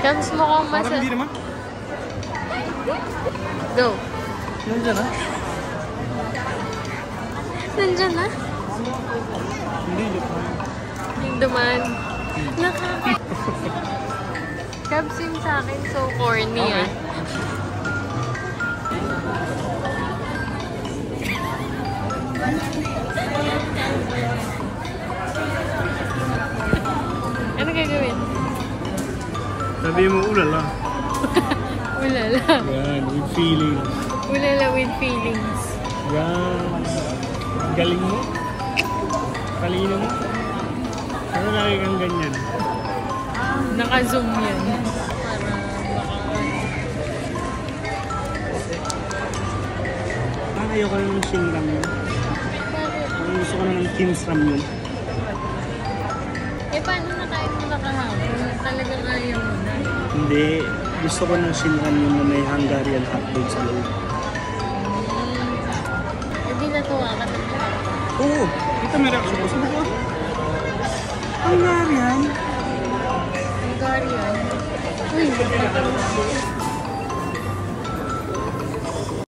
Kams mo kong Parang hindi naman. Go. Nandiyan na. Nandiyan na? Hindi, Yung duman. Kams yung sa akin, so corny ah. Ano gagawin? Sabi mo, ulala. Ulala. Yan, with feelings. Ulala with feelings. Yan. Galing mo. Talino mo. Ano lagi kang ganyan? Naka-zoom yan. Parang ayoko na ng Shinram yun. Parang gusto ko na ng Kinsram yun. Eh, paano nakain mo na kahapon? Talagang ayaw mo na. Hindi. Gusto ko ng Shinram yun na may Hungarian hotdog sa loob. Hindi natuwa ka na. Oo. Kita may reaction ko. Sabi ko, Hungarian? Hungarian? Uy,